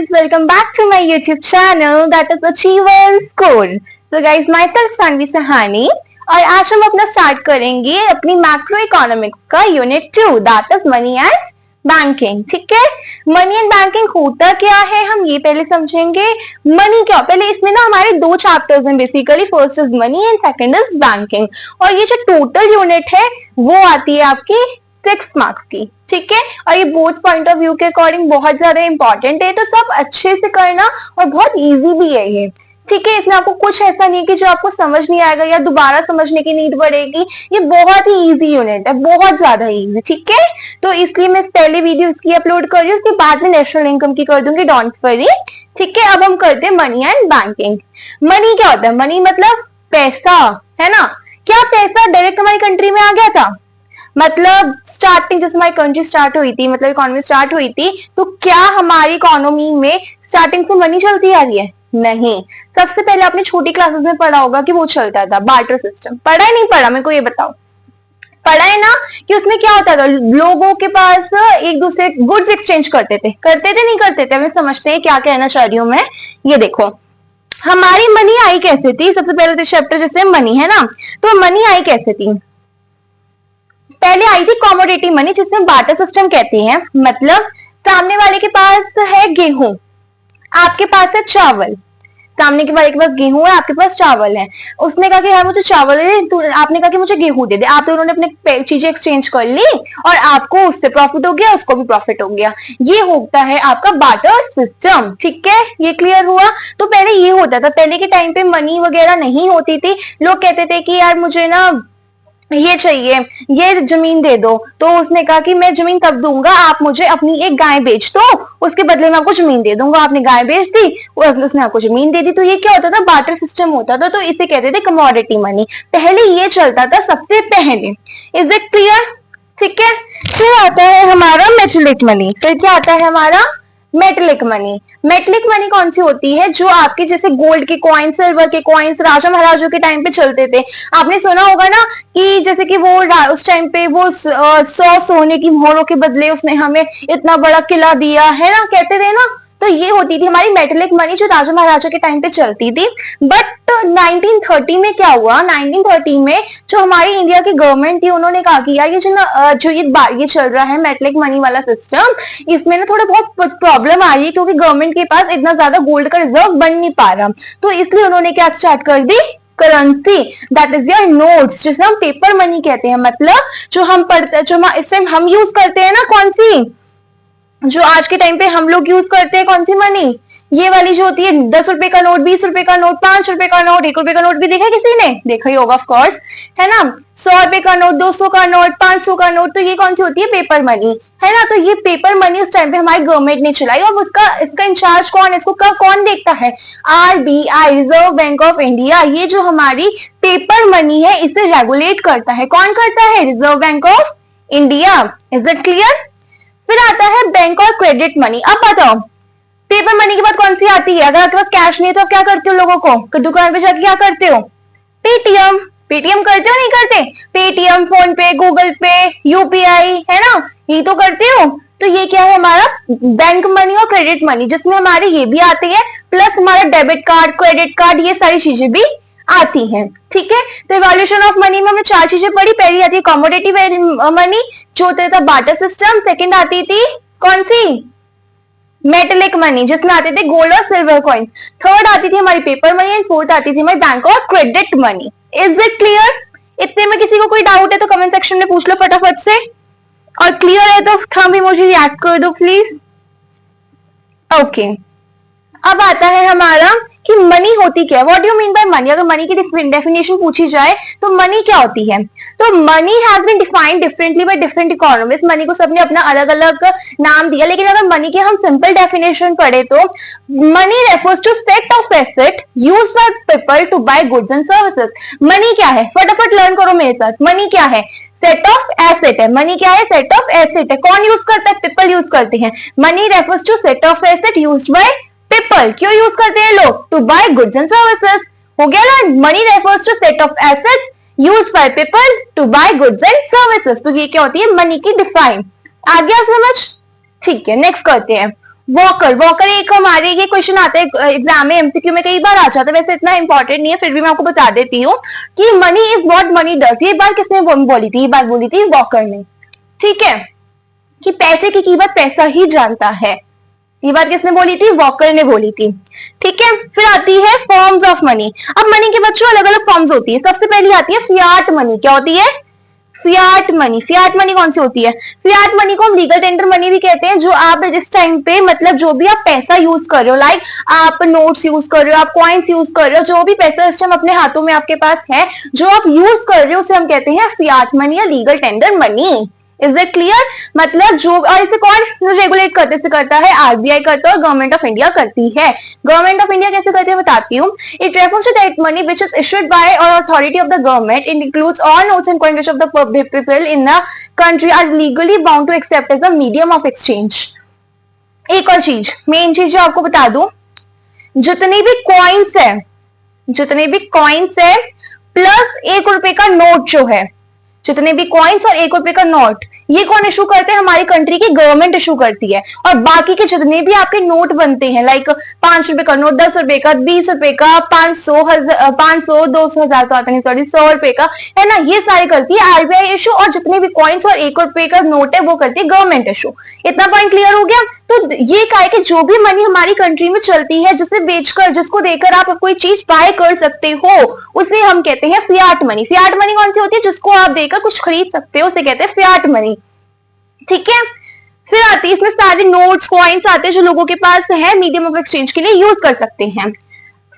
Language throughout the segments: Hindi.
guys, welcome back to my YouTube channel that is Achievers Core. So guys, myself Sanvi Sahani और आज हम अपना स्टार्ट करेंगे अपनी मैक्रो इकोनॉमिक्स का unit 2 that is money and banking. ठीक है, मनी एंड बैंकिंग होता क्या है हम ये पहले समझेंगे। मनी क्या, पहले इसमें ना हमारे दो चैप्टर्स हैं basically, first is money and second is banking. और ये जो टोटल यूनिट है वो आती है आपकी 6 मार्क्स की। ठीक है, और ये बोर्ड पॉइंट ऑफ व्यू के अकॉर्डिंग बहुत ज्यादा इंपॉर्टेंट है, तो सब अच्छे से करना और बहुत इजी भी है ये। ठीक है, इसमें आपको कुछ ऐसा नहीं कि जो आपको समझ नहीं आएगा या दोबारा समझने की नीड पड़ेगी। ये बहुत ही इजी यूनिट है, बहुत ज्यादा इजी। ठीक है, तो इसलिए मैं पहले वीडियो इसकी अपलोड कर रही हूँ, उसके बाद में नेशनल इनकम की कर दूंगी, डोंट वरी। ठीक है, अब हम करते हैं मनी एंड बैंकिंग। मनी क्या होता है? मनी मतलब पैसा, है ना। क्या पैसा डायरेक्ट हमारी कंट्री में आ गया था? मतलब स्टार्टिंग जैसे हमारी कंट्री स्टार्ट हुई थी, मतलब इकोनॉमी स्टार्ट हुई थी, तो क्या हमारी इकोनॉमी में स्टार्टिंग से मनी चलती आ रही है? नहीं। सबसे पहले आपने छोटी क्लासेस में पढ़ा होगा कि वो चलता था बार्टर सिस्टम। पढ़ा है नहीं पढ़ा? मेरे को ये बताओ। पढ़ा है ना कि उसमें क्या होता था, लोगों के पास एक दूसरे गुड्स एक्सचेंज करते थे नहीं करते थे? हमें समझते हैं क्या कहना चाह रही हूँ मैं। ये देखो, हमारी मनी आई कैसे थी? सबसे पहले तो चैप्टर जैसे मनी है ना, तो मनी आई कैसे थी? पहले आई थी कॉमोडिटी मनी, जिसमें बार्टर सिस्टम कहते हैं। मतलब सामने वाले के पास है गेहूं, आपके पास है चावल। सामने के वाले के पास गेहूं है, आपके पास चावल है। उसने कहा कि यार मुझे चावल दे, आपने कहा कि मुझे गेहूं दे दे। आप दोनों ने अपने चीजें एक्सचेंज कर ली और आपको उससे प्रॉफिट हो गया, उसको भी प्रॉफिट हो गया। ये होता है आपका बार्टर सिस्टम। ठीक है, ये क्लियर हुआ। तो पहले ये होता था, पहले के टाइम पे मनी वगैरह नहीं होती थी। लोग कहते थे कि यार मुझे ना ये चाहिए, ये जमीन दे दो। तो उसने कहा कि मैं जमीन तब दूंगा आप मुझे अपनी एक गाय बेच दो, उसके बदले में आपको जमीन दे दूंगा। आपने गाय बेच दी, उसने आपको जमीन दे दी। तो ये क्या होता था? बार्टर सिस्टम होता था। तो इसे कहते थे कमोडिटी मनी। पहले ये चलता था सबसे पहले। Is it clear? ठीक है, फिर आता है हमारा मेटलिक मनी। फिर क्या आता है हमारा? Metallic money. मेटलिक मनी कौन सी होती है? जो आपके जैसे गोल्ड के कॉइन्स, सिल्वर के कॉइन्स राजा महाराजों के टाइम पे चलते थे। आपने सुना होगा ना कि जैसे कि वो उस टाइम पे वो 100 सोने की मोहरों के बदले उसने हमें इतना बड़ा किला दिया है ना, कहते थे ना। तो ये होती थी हमारी मेटलिक मनी, जो राजा महाराजा के टाइम पे चलती थी। बट 1930 में क्या हुआ? 1930 में जो हमारी इंडिया की गवर्नमेंट थी, उन्होंने कहा कि यार ये चल रहा है मेटलिक मनी वाला सिस्टम, इसमें ना थोड़ा बहुत प्रॉब्लम आ रही है, क्योंकि गवर्नमेंट के पास इतना ज्यादा गोल्ड का रिजर्व बन नहीं पा रहा। तो इसलिए उन्होंने क्या स्टार्ट कर दी? Currency, that is your notes, जिसे हम पेपर मनी कहते हैं। मतलब जो हम पढ़ते हैं, जो इस टाइम हम यूज करते हैं ना, कौन सी, जो आज के टाइम पे हम लोग यूज करते हैं, कौन सी मनी? ये वाली जो होती है 10 रुपए का नोट, 20 रुपए का नोट, 5 रुपए का नोट, 1 रुपए का नोट भी देखा किसी ने? देखा ही होगा ऑफ कोर्स, है ना। 100 रुपए का नोट, 200 का नोट, 500 का नोट, तो ये कौन सी होती है? पेपर मनी, है ना। तो ये पेपर मनी उस टाइम पे हमारी गवर्नमेंट ने चलाई। और इसका इंचार्ज कौन है? इसको कौन देखता है? RBI, reserve bank of India. ये जो हमारी पेपर मनी है इसे रेगुलेट करता है। कौन करता है? Reserve bank of India. Is it clear? फिर आता है बैंक और क्रेडिट मनी। अब बताओ, पेपर मनी के बाद कौन सी आती है? अगर आपके पास कैश नहीं है तो आप क्या करते हो? लोगों को दुकान पे जाके क्या करते हो? पेटीएम। पेटीएम करते हो नहीं करते? पेटीएम, फोन पे, गूगल पे, यूपीआई, है ना, ये तो करते हो। तो ये क्या है? हमारा बैंक मनी और क्रेडिट मनी, जिसमें हमारी ये भी आती है, प्लस हमारा डेबिट कार्ड, क्रेडिट कार्ड, ये सारी चीजें भी आती हैं। ठीक है, तो इवोल्यूशन ऑफ मनी में हमने 4 चीजें पढ़ी। पहली आती है कमोडिटी मनी, जो होता था बार्टर सिस्टम। सेकंड आती थी कौन सी? मेटलिक मनी, जिसमें आते थे गोल्ड और सिल्वर कॉइन्स। थर्ड आती थी हमारी पेपर मनी एंड फोर्थ आती थी हमारी बैंक और credit money. Is it clear? इतने में किसी को कोई डाउट है तो कमेंट सेक्शन में पूछ लो फटाफट से, और क्लियर है तो थंब इमोजी रिएक्ट कर दो प्लीज। ओके, अब आता है हमारा कि मनी होती क्या है। What do mean by money? अगर मनी की डेफिनेशन पूछी जाए तो मनी क्या होती है? तो money has been defined differently by different economist. Money को सबने अपना अलग अलग नाम दिया, लेकिन अगर मनी के हम सिंपल डेफिनेशन पढ़े तो money refers to set of asset used by people to buy goods and services. Money क्या है? फटाफट लर्न करो मेरे साथ। मनी क्या है? सेट ऑफ एसेट है। मनी क्या है? सेट ऑफ एसेट है। कौन यूज करता है? पीपल यूज करते हैं। Money refers to set of asset used by people. क्यों यूज करते हैं लोग? To buy goods and services. हो गया ना? Money refers to set of asset used by people to buy goods and services. तो ये क्या होती है? मनी की डिफाइन। आ गया समझ? ठीक है, नेक्स्ट करते हैं। वॉकर, वॉकर एक हमारे ये क्वेश्चन आता है एग्जाम में, एमसीक्यू में कई बार आ जाता है, वैसे इतना इंपॉर्टेंट नहीं है, फिर भी मैं आपको बता देती हूँ कि money is what money does. ये बात किसने बोली थी? ये बात बोली थी वॉकर ने, ठीक है, कि पैसे की कीमत पैसा ही जानता है। ये बात किसने बोली थी? वॉकर ने बोली थी, ठीक है। फिर आती है फॉर्म्स ऑफ मनी। अब मनी के बच्चों अलग अलग फॉर्म्स होती है। सबसे पहली आती है फियाट मनी। क्या होती है? Fiat money. फियाट मनी कौन सी होती है? फियाट मनी को हम लीगल टेंडर मनी भी कहते हैं। जो आप इस टाइम पे मतलब जो भी आप पैसा यूज कर रहे हो, लाइक आप नोट्स यूज कर रहे हो, आप कॉइन्स यूज कर रहे हो, जो भी पैसा इस टाइम अपने हाथों में आपके पास है, जो आप यूज कर रहे हो, उसे हम कहते हैं फियाट मनी या legal tender money. Is it clear? मतलब जो, और इसे कौन रेगुलेट करते से करता है? आरबीआई करता है और गवर्नमेंट ऑफ इंडिया करती है। गवर्नमेंट ऑफ इंडिया कैसे करती है बताती हूँ। It refers to that money which is issued by or authority of the government. It includes all notes and coin which of the people in the country are legally bound to accept as a medium of exchange. एक और चीज, मेन चीज जो आपको बता दूं, जितने भी कॉइन्स है, जितने भी कॉइन्स है प्लस ₹1 का नोट जो है, जितने भी कॉइन्स और ₹1 का नोट, ये कौन इशू करते हैं? हमारी कंट्री की गवर्नमेंट इशू करती है। और बाकी के जितने भी आपके नोट बनते हैं, लाइक ₹5 का नोट, ₹10 का, ₹20 का, 500, 500, 200,000 तो आता नहीं, सॉरी, ₹100 का, है ना, ये सारे करती है आरबीआई इशू। और जितने भी कॉइन्स और ₹1 का नोट है वो करती है गवर्नमेंट इशू। इतना पॉइंट क्लियर हो गया? तो ये कहा है कि जो भी मनी हमारी कंट्री में चलती है, जिसे बेचकर, जिसको देकर आप कोई चीज बाय कर सकते हो, उसे हम कहते हैं फियाट मनी। फियाट मनी कौन सी होती है? जिसको आप देकर कुछ खरीद सकते हो, उसे कहते हैं फियाट मनी, ठीक है। फिर आती है इसमें सारे नोट्स, कॉइन्स आते हैं जो लोगों के पास है, मीडियम ऑफ एक्सचेंज के लिए यूज कर सकते हैं।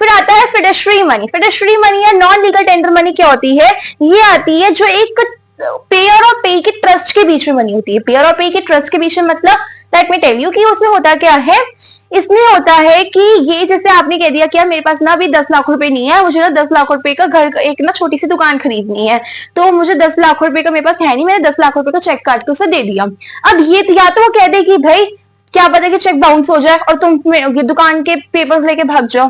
फिर आता है फिडेस्ट्री मनी। फिडेस्ट्री मनी या नॉन लीगल टेंडर मनी क्या होती है? ये आती है जो एक पेयर और पे के ट्रस्ट के बीच में मनी होती है। पेयर और पे के ट्रस्ट के बीच में मतलब, लेट मी टेल यू कि उसमें होता क्या है। इसमें होता है कि ये जैसे आपने कह दिया कि मेरे पास ना अभी 10 लाख रुपए नहीं है, मुझे ना 10 लाख रुपए का घर, एक ना छोटी सी दुकान खरीदनी है, तो मुझे 10 लाख रुपए का मेरे पास है नहीं, मैंने 10 लाख रुपए का चेक काट के उसे दे दिया। अब ये तो या तो वो कह दे कि भाई क्या पता कि चेक बाउंस हो जाए और तुम ये दुकान के पेपर्स लेके भाग जाओ,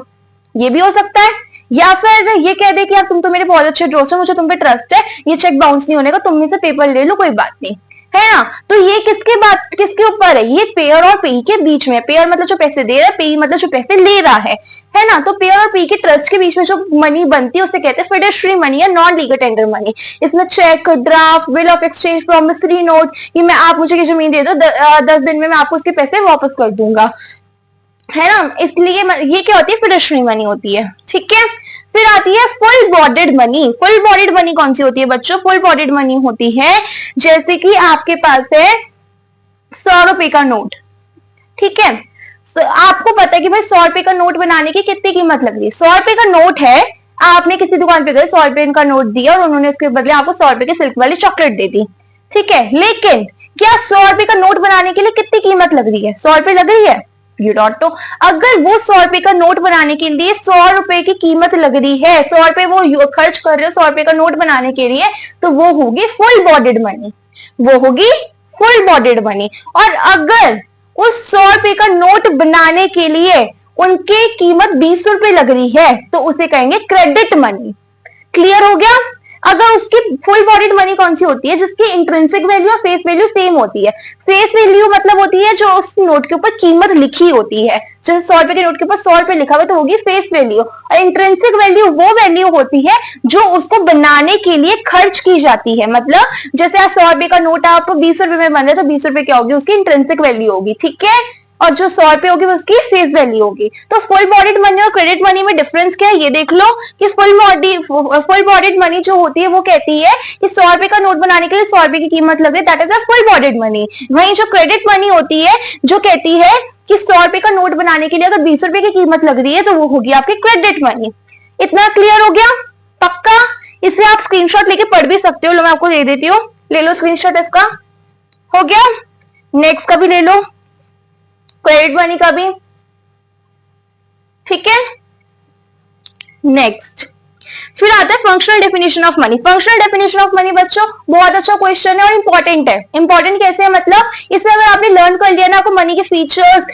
ये भी हो सकता है। या फिर ये कह दे कि यार तुम तो मेरे बहुत अच्छे दोस्त हो, मुझे तुम पे ट्रस्ट है, ये चेक बाउंस नहीं होने का, तुम में से पेपर ले लो, कोई बात नहीं, है ना। तो ये किसके ऊपर है? ये पेयर और पे के बीच में। पेयर मतलब जो पैसे दे रहा है, पे मतलब जो पैसे ले रहा है ना। तो पेयर और पे के ट्रस्ट के बीच में जो मनी बनती है उसे कहते हैं फिडेस्ट्री मनी या नॉन लीगल टेंडर मनी। इसमें cheque, draft, bill of exchange, promissory note, ये मैं आप मुझे की जमीन दे दो, 10 दिन में मैं आपको उसके पैसे वापस कर दूंगा, है ना। इसलिए ये क्या होती है? फिडेस्ट्री मनी होती है, ठीक है। फिर आती है full bodied money. Full bodied money कौन सी होती है बच्चों? फुल बॉडीड मनी होती है जैसे कि आपके पास है ₹100 का नोट, ठीक है। तो आपको पता है कि भाई ₹100 का नोट बनाने की कितनी कीमत लग रही है। ₹100 का नोट है, आपने किसी दुकान पे गए, ₹100 का नोट दिया और उन्होंने उसके बदले आपको ₹100 की सिल्क वाली चॉकलेट दे दी, ठीक है। लेकिन क्या ₹100 का नोट बनाने के लिए कितनी कीमत लग रही है? ₹100 लग रही है? You don't know. अगर वो ₹100 का नोट बनाने के लिए ₹100 की कीमत लग रही है, ₹100 वो खर्च कर रहे हो ₹100 का नोट बनाने के लिए, तो वो होगी फुल बॉडीड मनी, वो होगी फुल बॉडीड मनी। और अगर उस ₹100 का नोट बनाने के लिए उनकी कीमत ₹20 लग रही है, तो उसे कहेंगे क्रेडिट मनी। क्लियर हो गया? अगर उसकी फुल बॉडीड मनी कौन सी होती है? जिसकी इंट्रिंसिक वैल्यू और फेस वैल्यू सेम होती है। फेस वैल्यू मतलब होती है जो उस नोट के ऊपर कीमत लिखी होती है, जैसे ₹100 के नोट के ऊपर ₹100 लिखा हुआ तो होगी फेस वैल्यू। और इंट्रिंसिक वैल्यू वो वैल्यू होती है जो उसको बनाने के लिए खर्च की जाती है। मतलब जैसे आप ₹100 का नोट आप ₹20 में बन रहे, तो ₹20 क्या होगी? उसकी इंट्रिंसिक वैल्यू होगी, ठीक है। और जो ₹100 होगी उसकी फेस वैल्यू होगी। तो फुल बॉडीड मनी और क्रेडिट मनी में डिफरेंस क्या है ये देख लो कि फुल बॉडीड मनी जो होती है वो कहती है कि ₹100 का नोट बनाने के लिए ₹100 की कीमत लग रही है, that is a full bodied money. वहीं जो क्रेडिट मनी होती है जो कहती है कि ₹100 का नोट बनाने के लिए अगर ₹20 की कीमत लग रही है तो वो होगी आपकी क्रेडिट मनी। इतना क्लियर हो गया? पक्का? इसे आप स्क्रीनशॉट लेके पढ़ भी सकते हो। लो मैं आपको दे देती हूँ, ले लो स्क्रीनशॉट इसका। हो गया? नेक्स्ट का भी ले लो, क्रेडिट मनी का भी, ठीक है। नेक्स्ट फिर आता है functional definition of money. Functional definition of money बच्चों बहुत अच्छा क्वेश्चन है और इंपॉर्टेंट है। इंपॉर्टेंट कैसे है? मतलब इसे अगर आपने लर्न कर लिया ना, आपको मनी के फीचर्स,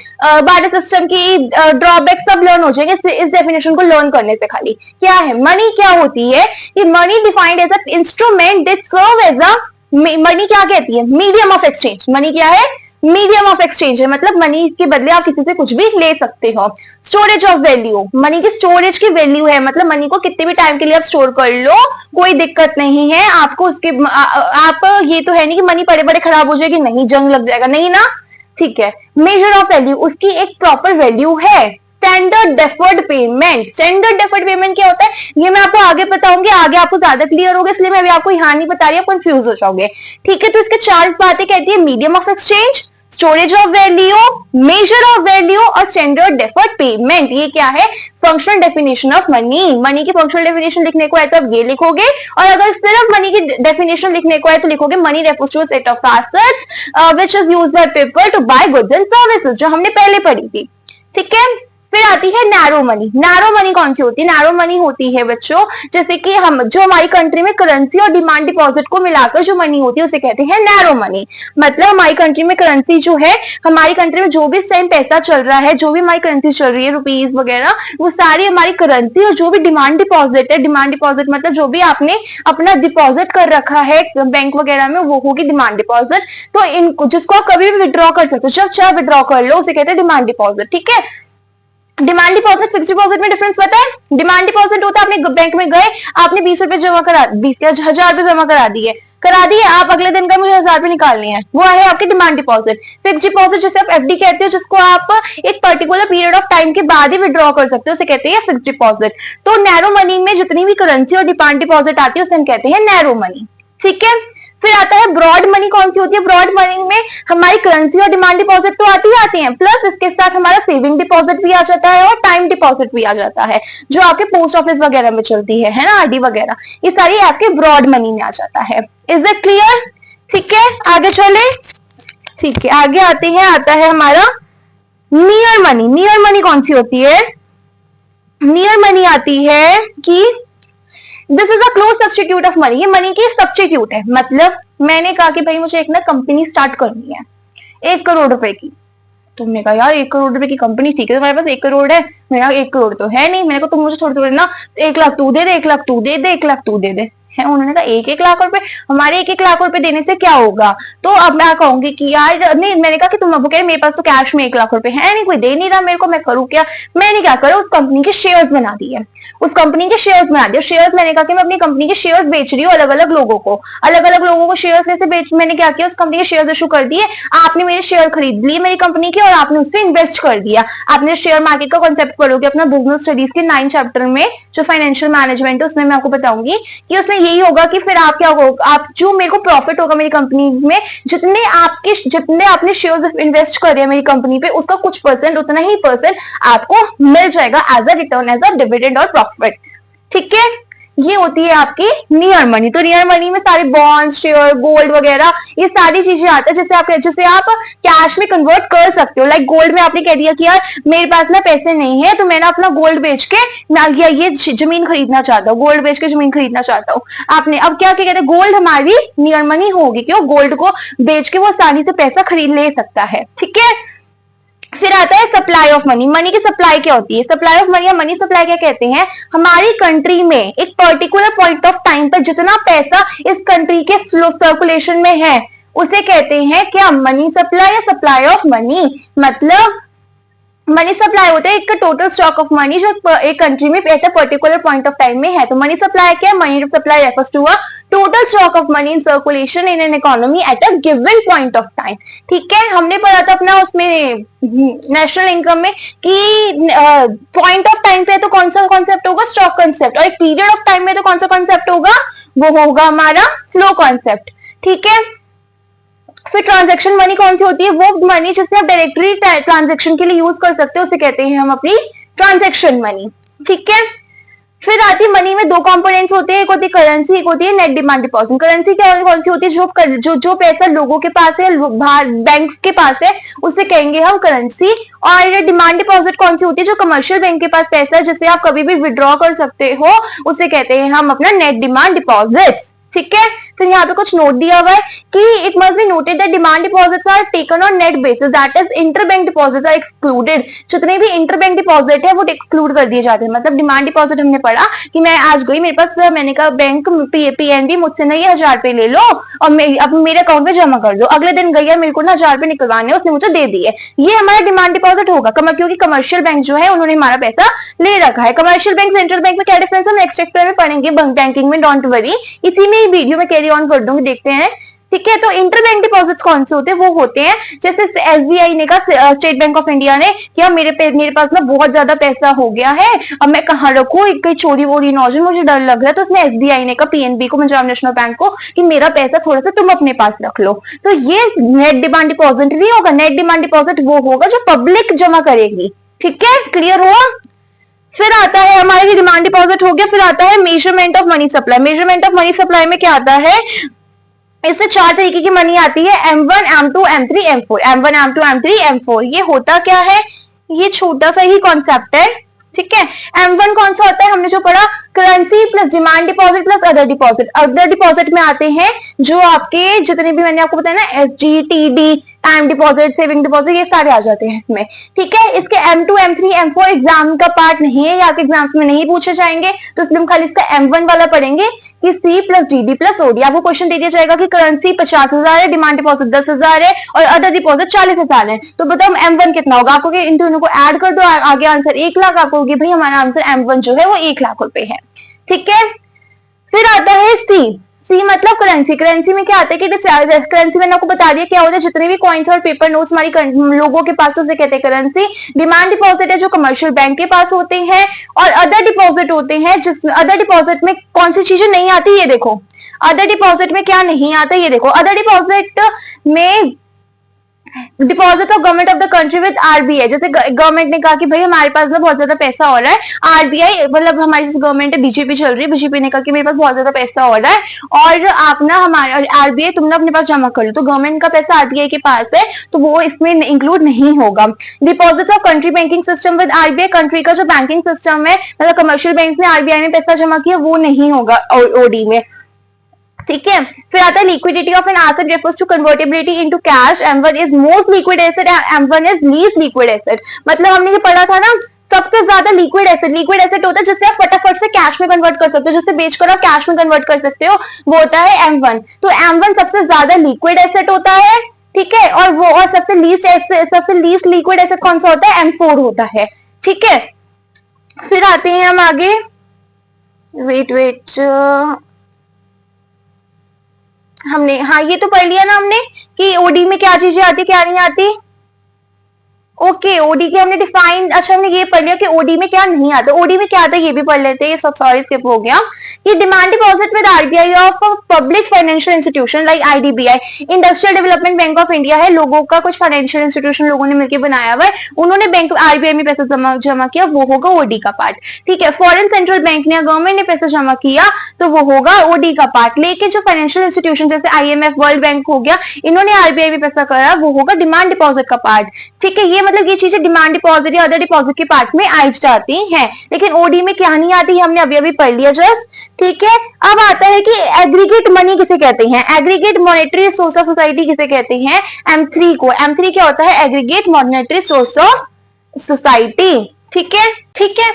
बार्टर सिस्टम की ड्रॉबैक सब लर्न हो जाएंगे इस डेफिनेशन को लर्न करने से। खाली क्या है मनी, क्या होती है कि money defined as a instrument that serve as a, money क्या कहती है? Medium of exchange. मनी क्या है? मीडियम ऑफ एक्सचेंज है, मतलब मनी के बदले आप किसी से कुछ भी ले सकते हो। स्टोरेज ऑफ वैल्यू, मनी की स्टोरेज की वैल्यू है, मतलब मनी को कितने भी टाइम के लिए आप स्टोर कर लो, कोई दिक्कत नहीं है आपको उसके। आप ये तो है नहीं कि मनी पड़े पड़े खराब हो जाएगी, नहीं जंग लग जाएगा, नहीं ना, ठीक है। मेजर ऑफ वैल्यू, उसकी एक प्रॉपर वैल्यू है। Standard deferred payment, standard deferred payment क्या होता है ये मैं आपको आगे बताऊंगी, आगे आपको ज्यादा क्लियर होगा, इसलिए मैं अभी आपको यहाँ नहीं बता रही, आप कंफ्यूज हो जाओगे, ठीक है। तो इसके चार बातें कहती है, medium of exchange, storage of value, measure of value और स्टैंडर्ड डेफर्ड पेमेंट। ये क्या है, functional definition of money. Money की फंक्शनल डेफिनेशन लिखने को है तो आप ये लिखोगे, और अगर सिर्फ मनी की डेफिनेशन लिखने को है तो लिखोगे money refers to a set of assets which is used by people to buy goods and services, जो हमने पहले पढ़ी थी, ठीक है। फिर आती है नैरो मनी। नैरो मनी कौन सी होती है, नैरो मनी होती है बच्चों जैसे कि हम जो हमारी कंट्री में करेंसी और डिमांड डिपॉजिट को मिलाकर जो मनी होती है उसे कहते हैं नैरो मनी। मतलब हमारी कंट्री में करेंसी जो है, हमारी कंट्री में जो भी इस टाइम पैसा चल रहा है, जो भी हमारी करेंसी चल रही है, रुपीज वगैरह, वो सारी हमारी करेंसी, और जो भी डिमांड डिपॉजिट है, डिमांड डिपॉजिट मतलब जो भी आपने अपना डिपॉजिट कर रखा है बैंक वगैरह में, वो होगी डिमांड डिपॉजिट। तो इन जिसको आप कभी भी विड्रॉ कर सकते हो, जब चाहे विड्रॉ कर लो, उसे कहते हैं डिमांड डिपॉजिट, ठीक है। डिमांड डिपॉजिट फिक्स डिपॉजिट में डिफरेंस पता है, डिमांड डिपॉजिट होता है आपने बैंक में गए, आपने 20 रुपए जमा करा, 20,000 रुपए जमा करा दिए, आप अगले दिन का मुझे 1,000 रुपए निकालने हैं, वो है आपकी डिमांड डिपॉजिट। फिक्स डिपॉजिट जैसे आप एफडी कहते हो, जिसको आप एक पर्टिकुलर पीरियड ऑफ टाइम के बाद ही विड्रॉ कर सकते हो, उसे कहते हैं फिक्स डिपॉजिट। तो नैरो मनी में जितनी भी करेंसी और डिमांड डिपॉजिट आती है उसे हम कहते हैं नैरो मनी, ठीक है। फिर आता है ब्रॉड मनी। कौन सी होती है ब्रॉड मनी में, हमारी करेंसी और डिमांड डिपॉजिट तो आती हैं, प्लस इसके साथ हमारा सेविंग डिपॉजिट भी आ जाता है और टाइम डिपॉजिट भी आ जाता है, जो आपके पोस्ट ऑफिस वगैरह में चलती है ना, आरडी वगैरह, ये सारी आपके ब्रॉड मनी में आ जाता है। इज इट क्लियर, ठीक है। आगे चले, ठीक है, आगे आते हैं, आता है हमारा नियर मनी। नियर मनी कौन सी होती है, नियर मनी आती है कि this is a close substitute of money, ये मनी की सब्सटीट्यूट है। मतलब मैंने कहा कि भाई मुझे एक ना कंपनी स्टार्ट करनी है 1 करोड़ रुपए की, तुमने कहा यार 1 करोड़ रुपए की कंपनी, ठीक है तुम्हारे पास 1 करोड़ है, मेरा 1 करोड़ तो है नहीं, मैंने कहा तुम मुझे थोड़े थोड़े ना 1 लाख तू दे दे, 1 लाख तू दे दे, 1 लाख तू दे दे, है। उन्होंने कहा 1-1 लाख रुपए, हमारे 1-1 लाख रुपए देने से क्या होगा। तो अब मैं कहूंगी कि यार नहीं, मैंने कहा कि तुम अब कह मेरे पास तो कैश में 1 लाख रुपए है नहीं, कोई दे नहीं रहा मेरे को, मैं करूँ क्या। मैंने क्या करा, उस कंपनी के शेयर्स बना दिए, उस कंपनी के शेयर्स बना दिए। शेयर्स मैंने कहा कि मैं अपनी कंपनी के शेयर्स बेच रही हूँ अलग अलग लोगों को शेयर्स कैसे बेच, मैंने क्या किया, उस कंपनी के शेयर्स इशू कर दिए, आपने मेरे शेयर खरीद लिए मेरी कंपनी के, और आपने उससे इन्वेस्ट कर दिया। आपने शेयर मार्केट का कॉन्सेप्ट पढ़ोगे अपना बिजनेस स्टडीज के 9 चैप्टर में, जो फाइनेंशियल मैनेजमेंट है उसमें मैं आपको बताऊंगी कि उसमें यही होगा कि फिर आप क्या होगा, आप जो मेरे को प्रॉफिट होगा मेरी कंपनी में, जितने आपने शेयर्स इन्वेस्ट करे मेरी कंपनी पे, उसका कुछ परसेंट, उतना ही परसेंट आपको मिल जाएगा as a return, as a dividend और प्रॉफिट, ठीक है। ये होती है आपकी नियर मनी। तो नियर मनी में सारे बॉन्ड, शेयर, गोल्ड वगैरह ये सारी चीजें आती है, जिसे आप कैश में कन्वर्ट कर सकते हो। लाइक गोल्ड में आपने कह दिया कि यार मेरे पास ना पैसे नहीं है, तो मैं ना अपना गोल्ड बेच के ना ये जमीन खरीदना चाहता हूँ, गोल्ड बेच के जमीन खरीदना चाहता हूँ। आपने अब क्या कहते हैं, गोल्ड हमारी नियर मनी होगी, क्यों, गोल्ड को बेच के वो आसानी से पैसा खरीद ले सकता है, ठीक है। फिर आता है सप्लाई ऑफ मनी। मनी की सप्लाई क्या होती है, सप्लाई ऑफ मनी या मनी सप्लाई क्या कहते हैं, हमारी कंट्री में एक पर्टिकुलर पॉइंट ऑफ टाइम पर जितना पैसा इस कंट्री के फ्लो सर्कुलेशन में है उसे कहते हैं क्या, मनी सप्लाई या सप्लाई ऑफ मनी। मतलब मनी सप्लाई होता है एक टोटल स्टॉक ऑफ मनी जो एक कंट्री में at a particular point of time में है। तो मनी सप्लाई क्या है, money supply refers to a total stock of money in circulation in an economy at a given point of time, ठीक है। हमने पढ़ा था अपना उसमें नेशनल इनकम में कि पॉइंट ऑफ टाइम पे तो कौन सा कॉन्सेप्ट होगा, स्टॉक कॉन्सेप्ट, और एक पीरियड ऑफ टाइम में तो कौन सा कॉन्सेप्ट होगा, वो होगा हमारा फ्लो कॉन्सेप्ट, ठीक है। फिर ट्रांजैक्शन मनी कौन सी होती है, वो मनी जिसे आप डायरेक्टली ट्रांजैक्शन के लिए यूज कर सकते हो, उसे कहते हैं हम अपनी ट्रांजैक्शन मनी, ठीक है। फिर आती है मनी में 2 कंपोनेंट्स होते हैं, एक होती है करेंसी, एक होती है नेट डिमांड डिपॉजिट। करेंसी क्या कौन सी होती है, जो पैसा लोगों के पास है, बैंक के पास है, उसे कहेंगे हम करेंसी। और डिमांड डिपॉजिट कौन सी होती है, जो कमर्शियल बैंक के पास पैसा है जिसे आप कभी भी विड्रॉ कर सकते हो, उसे कहते हैं हम अपना नेट डिमांड डिपॉजिट, ठीक है। फिर यहाँ पे कुछ नोट दिया हुआ है कि it must be noted that demand deposits are taken on net basis, that is interbank deposits are excluded. जितने भी इंटरबैंक डिपॉजिट है वो एक्सक्लूड कर दिए जाते हैं। मतलब डिमांड डिपॉजिट हमने पढ़ा कि मैं आज गई, मेरे पास, मैंने कहा बैंक पीएनबी मुझसे नहीं 1000 रुपए ले लो और अब मेरे अकाउंट में जमा कर दो। अगले दिन गई मेरे को ना 1000 रुपए निकलवाने, उसने मुझे दे दिए, ये हमारा डिमांड डिपॉजिट होगा। क्योंकि कमर्शियल बैंक जो है उन्होंने हमारा पैसा ले रखा है। कमर्शियल बैंक सेंट्रल बैंक में क्या डिफरेंस है हम नेक्स्ट चैप्टर में पढ़ेंगे बैंकिंग में, डोंट वरी, इसी में वीडियो में कैरी ऑन कर दूंगी, देखते हैं। ठीक है, तो इंटरबैंक डिपॉजिट्स कौन से होते हैं? वो होते हैं जैसे एसबीआई ने कहा, स्टेट बैंक ऑफ इंडिया ने क्या, मेरे पास ना बहुत ज्यादा पैसा हो गया है, अब मैं कहाँ रखूं, कहीं चोरी वोरी ना हो जाए, मुझे डर लग रहा है। तो उसने एसबीआई ने कहा पीएनबी को, पंजाब नेशनल बैंक को, कि मेरा पैसा थोड़ा सा तुम अपने पास रख लो। तो ये नेट डिमांड डिपॉजिट नहीं होगा। नेट डिमांड डिपॉजिट वो होगा जो पब्लिक जमा करेगी। ठीक है, क्लियर हुआ? फिर आता है हमारे डिमांड डिपॉजिट हो गया। फिर आता है measurement of money supply. Measurement of money supply में क्या आता है? इससे 4 तरीके की मनी आती है, M1, M2, M3, M4। M1, M2, M3, M4। ये होता क्या है? ये छोटा सा ही कॉन्सेप्ट है। ठीक है, M1 कौन सा होता है? हमने जो पढ़ा, currency plus demand deposit plus other deposit. Other deposit में आते हैं जो आपके जितने भी मैंने आपको बताया ना, SG, TD, time deposit, saving deposit, ये सारे आ जाते हैं इसमें। ठीक है, इसके M2, M3, M4 एग्जाम का पार्ट नहीं है, यहाँ के एग्जाम्स में नहीं पूछे जाएंगे, तो इसलिए हम खाली इसका M1 वाला पढ़ेंगे कि C plus D D plus O D. आपको क्वेश्चन दे दिया जाएगा कि करेंसी 50,000 है, डिमांड डिपॉजिट 10,000 है और अदर डिपॉजिट 40,000 है, तो बताओ M1 कितना होगा? आपको इन दोनों को ऐड कर दो, आगे आंसर 1 लाख आपको होगी। भाई हमारा आंसर M1 जो है वो 1 लाख रुपए है। ठीक है, फिर आता है सी। सी मतलब करेंसी। करेंसी में क्या आता है कि करेंसी मैंने आपको बता दिया क्या होता है, जितने भी कॉइन्स और पेपर नोट्स हमारी लोगों के पास, उसे कहते हैं करेंसी। डिमांड डिपॉजिट है जो कमर्शियल बैंक के पास होते हैं, और अदर डिपॉजिट होते हैं जिसमें, अदर डिपॉजिट में कौन सी चीजें नहीं आती ये देखो। अदर डिपॉजिट में क्या नहीं आता ये देखो। अदर डिपॉजिट में deposit of government of the country with RBI. जैसे गवर्नमेंट ने कहा कि भाई हमारे पास ना बहुत ज्यादा पैसा हो रहा है, आरबीआई मतलब हमारी गवर्नमेंट है, बीजेपी चल रही है, बीजेपी ने कहा कि मेरे पास बहुत ज्यादा पैसा हो रहा है और आप ना हमारे आरबीआई तुम ना अपने पास जमा कर लो, तो गवर्नमेंट का पैसा आरबीआई के पास है तो वो इसमें इंक्लूड नहीं होगा। Deposit of country banking system with RBI. Country का जो बैंकिंग सिस्टम है, मतलब कमर्शियल बैंक ने आरबीआई में पैसा जमा किया, वो नहीं होगा ओडी में। ठीक है, फिर आता है liquidity of an asset refers to convertibility into cash. M1 is most liquid asset, M1 is least liquid asset. मतलब हमने जो पढ़ा था ना, सबसे ज्यादा लिक्विड एसेट होता है जिससे आप फटाफट से कैश में कन्वर्ट कर सकते हो, जिससे बेचकर आप कैश में कन्वर्ट कर सकते हो, वो होता है M1। तो M1 सबसे ज्यादा लिक्विड एसेट होता है। ठीक है, और सबसे लीस्ट लिक्विड एसेट कौन सा होता है? M4 होता है। ठीक है, फिर आते हैं हम आगे, वेट हमने, हाँ ये तो पढ़ लिया ना हमने कि ओडी में क्या चीजें आती क्या नहीं आती। ओके, ओडी की हमने डिफाइन, अच्छा हमने ये पढ़ लिया कि ओडी में क्या नहीं आता। ओडी में क्या आता है ये भी पढ़ लेते हैं, सब सॉरी स्किप हो गया। ये demand deposit with RBI of public financial institution like IDBI. Industrial development bank of India है, लोगों का कुछ फाइनेंशियल इंस्टीट्यूशन लोगों ने मिलकर बनाया हुआ है, उन्होंने बैंक आरबीआई में पैसा जमा किया, वो होगा ओडी का पार्ट। ठीक है, फॉरेन सेंट्रल बैंक ने, गवर्नमेंट ने पैसा जमा किया तो वो होगा ओडी का पार्ट। लेकिन जो फाइनेंशियल इंस्टीट्यूशन जैसे IMF, वर्ल्ड बैंक हो गया, इन्होंने आरबीआई में पैसा करा, वो होगा डिमांड डिपॉजिट का पार्ट। ठीक है, ये मतलब ये चीजें डिमांड डिपॉजिट या अदर डिपॉजिट के पार्ट में आई जाती हैं, लेकिन ओडी में क्या नहीं आती, हमने अभी अभी पढ़ लिया जस्ट। ठीक है, अब आता है कि एग्रीगेट मनी किसे कहते हैं, aggregate monetary source of society किसे कहते हैं? M3 को। M3 क्या होता है? Aggregate monetary source of society. ठीक है, ठीक है।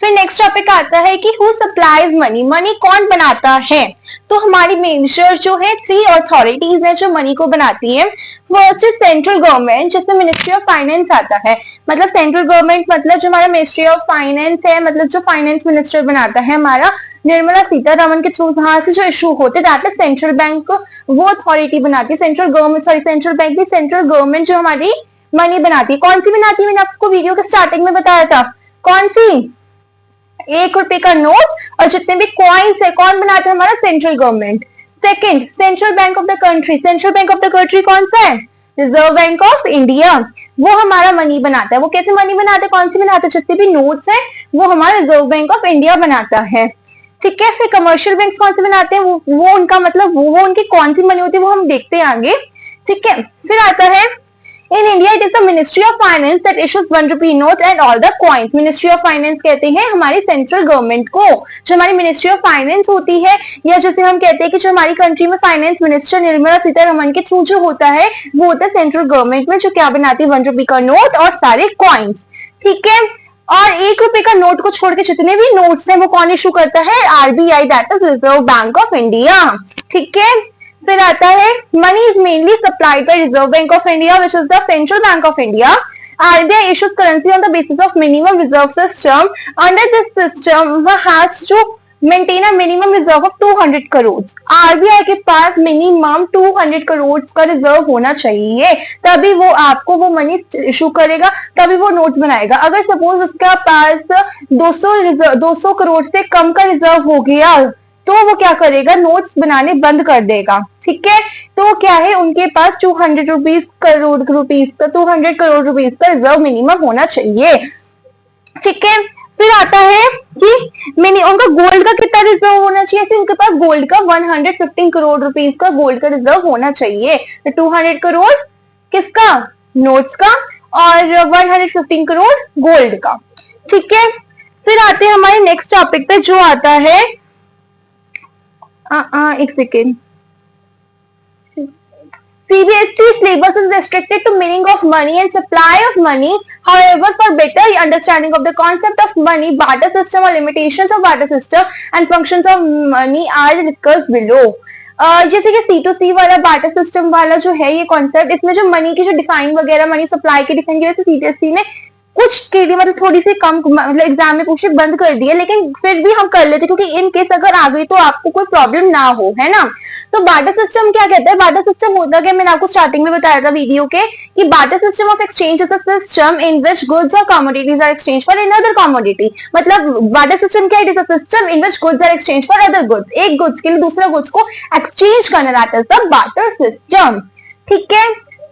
फिर नेक्स्ट टॉपिक आता है कि हु सप्लाइज मनी। मनी कौन बनाता है? तो हमारी मेजर जो है 3 अथॉरिटीज है जो मनी को बनाती है। फर्स्ट इज सेंट्रल गवर्नमेंट, जिसमें मिनिस्ट्री ऑफ फाइनेंस आता है। मतलब सेंट्रल गवर्नमेंट मतलब जो हमारा मिनिस्ट्री ऑफ फाइनेंस है, मतलब जो फाइनेंस मिनिस्टर बनाता है हमारा, निर्मला सीतारमन के थ्रू वहां से जो इशू होते दैट इज सेंट्रल बैंक, वो अथॉरिटी बनाती है। Central government, sorry central bank, central government जो हमारी मनी बनाती है। कौन सी बनाती है? मैंने आपको वीडियो के स्टार्टिंग में बताया था, कौन सी? 1 रुपए का नोट और जितने भी कॉइन्स है कौन बनाता है? हमारा central government. Second, central bank of the country. Central bank of the country कौन सा है? Reserve bank of India. वो हमारा मनी बनाता है। वो कैसे मनी बनाता है? कौन सी बनाता है? जितने भी नोट्स है वो हमारा रिजर्व बैंक ऑफ इंडिया बनाता है। ठीक है, फिर कमर्शियल बैंक कौन से बनाते हैं? वो उनका मतलब वो उनकी कौन सी मनी होती है वो हम देखते हैं आगे। ठीक है, फिर आता है in India it is the ministry of finance that issues 1 rupee note and all the coins. Ministry of finance कहते हैं हमारी सेंट्रल गवर्नमेंट को। जो हमारी मिनिस्ट्री ऑफ फाइनेंस होती है, या जैसे हम कहते हैं कि जो हमारी कंट्री में फाइनेंस मिनिस्टर निर्मला सीतारमण के थ्रू जो होता है वो होता है सेंट्रल गवर्नमेंट में, जो क्या बनाती है 1 रुपी का नोट और सारे कॉइन्स। ठीक है, और 1 रुपए का नोट को छोड़ के जितने भी नोट्स हैं वो कौन इशू करता है? RBI, that is reserve bank of India. ठीक है, फिर आता है money is mainly supplied by reserve bank of India which is the central bank of India. RBI issues currency on the basis of minimum reserve system. Under this system, has to maintain a minimum reserve of 200 crore. RBI के पास मिनिमम 200 करोड़ का रिजर्व होना चाहिए, तभी वो आपको वो मनी इशू करेगा, तभी वो नोट्स बनाएगा। अगर सपोज उसका पास 200 करोड़ से कम का रिजर्व हो गया तो वो क्या करेगा? नोट्स बनाने बंद कर देगा। ठीक है, तो क्या है, उनके पास 200 करोड़ रुपीस का रिजर्व मिनिमम होना चाहिए। ठीक है, फिर आता है कि उनका गोल्ड का कितना रिजर्व होना चाहिए? उनके पास गोल्ड का 115 करोड़ रुपीस का गोल्ड का रिजर्व होना चाहिए। तो 200 करोड़ किसका? नोट्स का, और 115 करोड़ गोल्ड का। ठीक है, फिर आते हैं हमारे नेक्स्ट टॉपिक पे, जो आता है एक second. CBSE syllabus is restricted to meaning of money and supply of money. However, for better understanding of the concept of money, barter system or limitations of barter system and functions of money are discussed below. जैसे कि C2C वाला बार्टर सिस्टम वाला जो है ये कॉन्सेप्ट, इसमें जो मनी की जो डिफाइन वगैरह, मनी सप्लाई की डिफाइन की वजह से CBSE ने कुछ के लिए मतलब थोड़ी सी कम मतलब एग्जाम में पूछे बंद कर दिया, लेकिन फिर भी हम कर लेते क्योंकि इन केस अगर आ गई तो आपको कोई प्रॉब्लम ना हो, है ना। तो बार्टर सिस्टम क्या कहता है? बार्टर सिस्टम होता है, मैंने आपको स्टार्टिंग में बताया था वीडियो के, कि barter system of exchange is a system in which goods or commodities are exchange for another commodity. मतलब बार्टर सिस्टम क्या है? It is a system in which goods are exchange for other goods. एक गुड्स के लिए दूसरा गुड्स को एक्सचेंज करना, that is the barter system. ठीक है,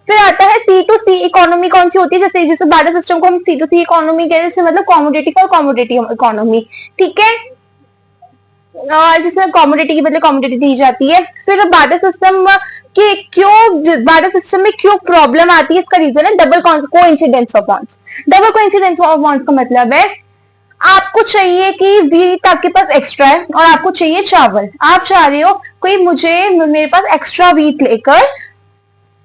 फिर आता है C2C इकोनॉमी। कौन सी होती है? जैसे बार्टर सिस्टम को हम C2C इकोनॉमी कहते हैं, मतलब कॉमोडिटी फॉर कॉमोडिटी इकोनॉमी। ठीक है, और जिसमें कॉमोडिटी की बदले कॉमोडिटी दी जाती है। फिर बार्टर सिस्टम के बार्टर सिस्टम में क्यों प्रॉब्लम आती है? इसका रीजन है double coincidence of bonds. Double coincidence of bonds का मतलब है आपको चाहिए कि व्हीट आपके पास एक्स्ट्रा है और आपको चाहिए चावल। आप चाह रहे हो कोई मेरे पास एक्स्ट्रा व्हीट लेकर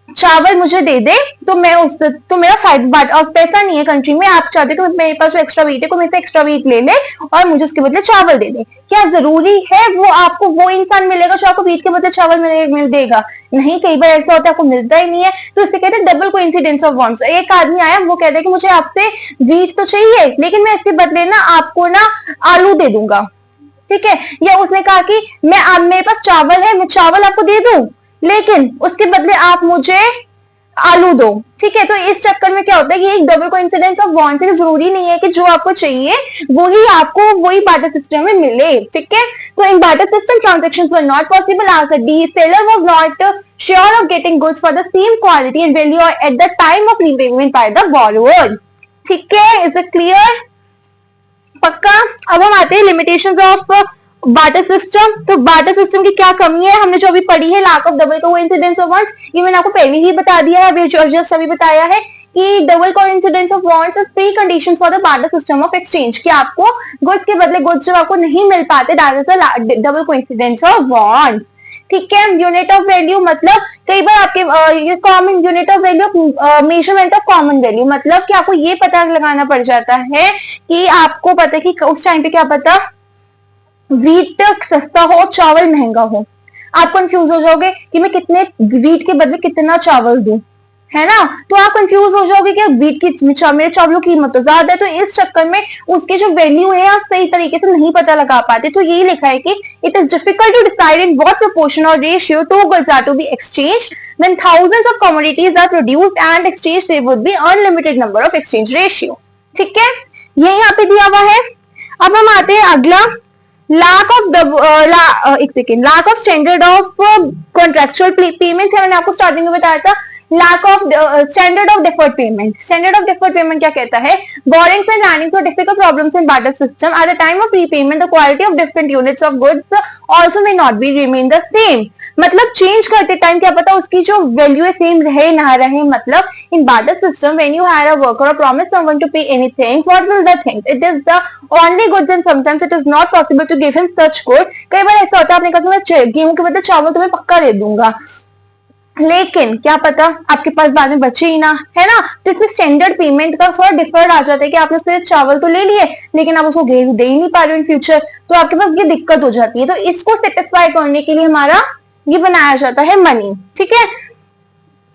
चावल मुझे दे दे, तो मैं उससे तो मेरा फायदा, और पैसा नहीं है कंट्री में, आप चाहते हो कि मेरे पास जो एक्स्ट्रा वीट है कोई मेरे से एक्स्ट्रा वीट ले ले और मुझे उसके बदले चावल दे दे। क्या जरूरी है वो आपको वो इंसान मिलेगा जो आपको वीट के बदले चावल मिल देगा? नहीं, कई बार ऐसा होता है आपको मिलता ही नहीं है। तो इसे कहते हैं डबल कोइंसिडेंस ऑफ बॉन्ड्स। एक आदमी आया, वो कहता है कि मुझे आपसे वीट तो चाहिए लेकिन मैं इसके बदले ना आपको ना आलू दे दूंगा। ठीक है, या उसने कहा कि मेरे पास चावल है, मैं चावल आपको दे दूं लेकिन उसके बदले आप मुझे आलू दो। ठीक है, तो इस चक्कर में क्या होता है कि एक डबल कोइंसिडेंस ऑफ बॉन्ड है। जरूरी नहीं है कि जो आपको चाहिए वही आपको वही बार्टर सिस्टम में मिले। ठीक है, तो in barter system transactions were not possible as the seller was not sure of getting goods for the same quality and value at the time of repayment by the borrower। ठीक है, इज इट क्लियर? पक्का? अब हम आते हैं लिमिटेशंस ऑफ बार्टर सिस्टम। तो बार्टर सिस्टम की क्या कमी है? हमने जो अभी पढ़ी है, lack of double coincidence of bonds, ये मैंने आपको पहले ही बता दिया है, अभी जस्ट अभी बताया है कि double coincidence of bonds is pre conditions for the barter system of exchange, कि आपको गुड्स के बदले गुड्स जो आपको नहीं मिल पाते, that is the double coincidence of bonds. ठीक है, यूनिट ऑफ वैल्यू मतलब कई बार आपके common unit of value measurement of common value, मतलब कि आपको ये पता लगाना पड़ जाता है कि आपको पता है कि उस टाइम पे क्या पता वीट सस्ता हो चावल महंगा हो। आप कंफ्यूज हो जाओगे कि मैं कितने वीट के बदले कितना चावल दूं, है ना। तो आप कंफ्यूज हो जाओगे कि वीट की मेरे चावलों की कीमत तो ज्यादा है, तो इस चक्कर में उसके जो वैल्यू है आप सही तरीके से नहीं पता लगा पाते। तो यही लिखा है कि it is difficult to decide in what proportion or ratio two goods are to be exchanged when thousands of commodities are produced and exchange, there would be unlimited number of exchange ratio. ठीक है, ये यहाँ पे दिया हुआ है। अब हम आते हैं अगला, lack of standard of contractual payment है। मैंने आपको स्टार्टिंग में बताया था lack of standard of deferred payment. Standard of deferred payment क्या कहता है? Borrowings and running through difficult problems in barter system at the time of repayment the quality of different units of goods also may not be remain the same. मतलब चेंज करते टाइम क्या पता उसकी जो वैल्यू है सेम रहे ना रहे। मतलब in barter system when you hire a worker or promise someone to pay anything, what will the thing? It is the only goods and sometimes it is not possible to give him such good. कई बार ऐसा होता है आपने कहा मैं गेहूं के बदले चावल तुम्हें पक्का दे दूंगा, लेकिन क्या पता आपके पास बाद में बचे ही ना, है ना। तो इसमें स्टैंडर्ड पेमेंट का थोड़ा डिफर्ड आ जाता है कि आपने सिर्फ चावल तो ले लिए लेकिन आप उसको गेहूं दे ही नहीं पा रहे इन फ्यूचर, तो आपके पास ये दिक्कत हो जाती है। तो इसको सेटिस्फाई करने के लिए हमारा ये बनाया जाता है मनी, ठीक है।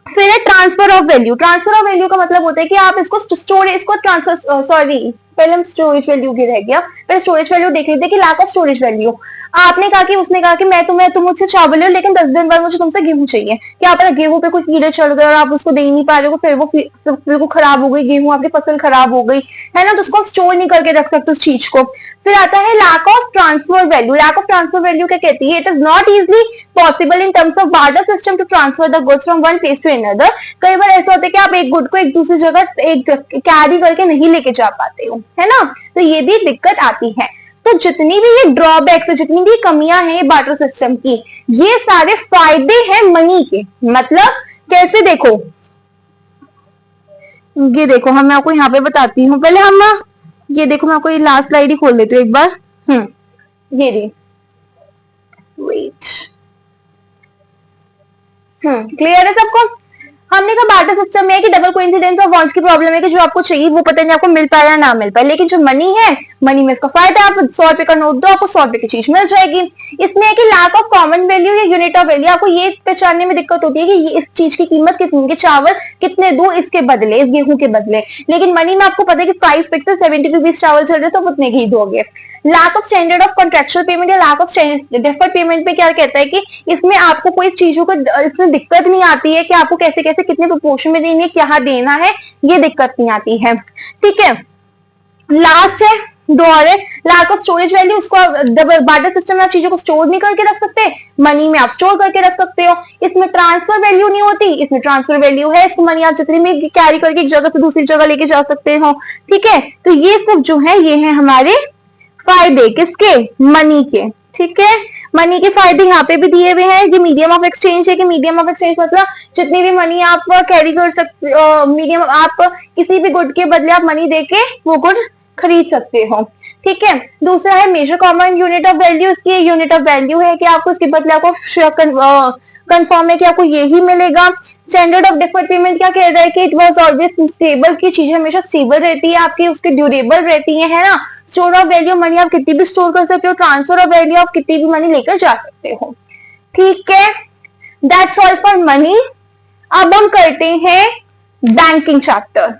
फिर है transfer of value. Transfer of value का मतलब होता है कि आप इसको स्टोरेज, इसको ट्रांसफर, सॉरी पहले हम स्टोरेज वैल्यू की रह गया, पहले स्टोरेज वैल्यू देख लीजिए कि लैक ऑफ स्टोरेज वैल्यू। आपने कहा कि उसने कहा कि तुम मुझसे चावल लो लेकिन 10 दिन बाद मुझे तुमसे गेहूं चाहिए। क्या आप गेहूं पे कोई कीड़े चढ़ गए और आप उसको दे ही नहीं पा रहे हो, फिर वो खराब हो गई, गेहूं आपकी फसल खराब हो गई, है ना। तो उसको स्टोर नहीं करके रख सकते उस चीज को। फिर आता है lack of transfer value. Lack of transfer value क्या कहती है? It is not easily possible in terms of barter system to transfer the goods from one place to another. कई बार ऐसा होता है कि आप एक गुड को एक दूसरी जगह एक कैरी करके नहीं लेके जा पाते हो, है ना। तो ये भी दिक्कत आती है। तो जितनी भी ये ड्रॉबैक्स है, जितनी भी कमियां हैं ये बार्टर सिस्टम की, ये सारे फायदे हैं मनी के। मतलब कैसे? देखो ये देखो, हम मैं आपको यहाँ पे बताती हूँ। पहले हम ये देखो, मैं आपको ये लास्ट स्लाइड ही खोल देती हूँ एक बार। ये दे, वेट, क्लियर है सबको? हमने कहा बार्टर सिस्टम में है कि डबल कोइंसिडेंस ऑफ वांट्स की प्रॉब्लम है कि जो आपको चाहिए वो पता नहीं आपको मिल पाए या ना मिल पाए, लेकिन जो मनी है, मनी में इसका फायदा है। आप 100 रुपए का नोट दो, आपको 100 रुपए की चीज मिल जाएगी। इसमें है कि लैक ऑफ कॉमन वैल्यू या यूनिट ऑफ वैल्यू। आपको ये पहचानने में दिक्कत होती है कि ये इस चीज की कीमत कितनी, चावल कितने दूं इसके बदले, इस गेहूं के बदले। लेकिन मनी में आपको पता है कि प्राइस फिक्स है, 70 रुपीज चावल चल रहे तो उतने ही दोगे। Lack of standard of contractual payment या लैक ऑफ डिफर्ड पेमेंट पे क्या कहता है कि इसमें आपको कोई चीजों को इसमें दिक्कत नहीं आती है कि आपको कैसे कैसे कितने प्रोपोर्शन में देनी है, क्या देना है, ये दिक्कत नहीं आती है, ठीक है। लास्ट है दो और है लैक ऑफ स्टोरेज वैल्यू। उसको बार्टर सिस्टम में आप चीजों को स्टोर नहीं करके रख सकते, मनी में आप स्टोर करके रख सकते हो। इसमें ट्रांसफर वैल्यू नहीं होती, इसमें ट्रांसफर वैल्यू है। इसको मनी आप जितनी भी कैरी करके एक जगह से दूसरी जगह लेके जा सकते हो, ठीक है। तो ये सब जो है ये है हमारे फायदे, किसके? मनी के, ठीक है। मनी के फायदे यहाँ पे भी दिए हुए हैं। ये मीडियम ऑफ एक्सचेंज है कि मीडियम ऑफ एक्सचेंज मतलब जितनी भी मनी आप कैरी कर सकते, मीडियम आप किसी भी गुड के बदले आप मनी देके वो गुड खरीद सकते हो, ठीक है। दूसरा है major common unit of value. इसकी यूनिट ऑफ वैल्यू है कि आपको इसके बदले आपको कंफर्म है कि आपको यही मिलेगा। स्टैंडर्ड ऑफ डिफर्ड पेमेंट क्या कह रहा है कि इट वाज ऑलवेज स्टेबल, की चीजें हमेशा स्टेबल रहती है आपकी, उसकी ड्यूरेबल रहती है ना। स्टोर ऑफ वैल्यू, मनी आप कितनी भी स्टोर कर सकते हो। ट्रांसफर ऑफ वैल्यू, आप कितनी भी मनी लेकर जा सकते हो, ठीक है। That's all for money. अब हम करते हैं बैंकिंग चैप्टर।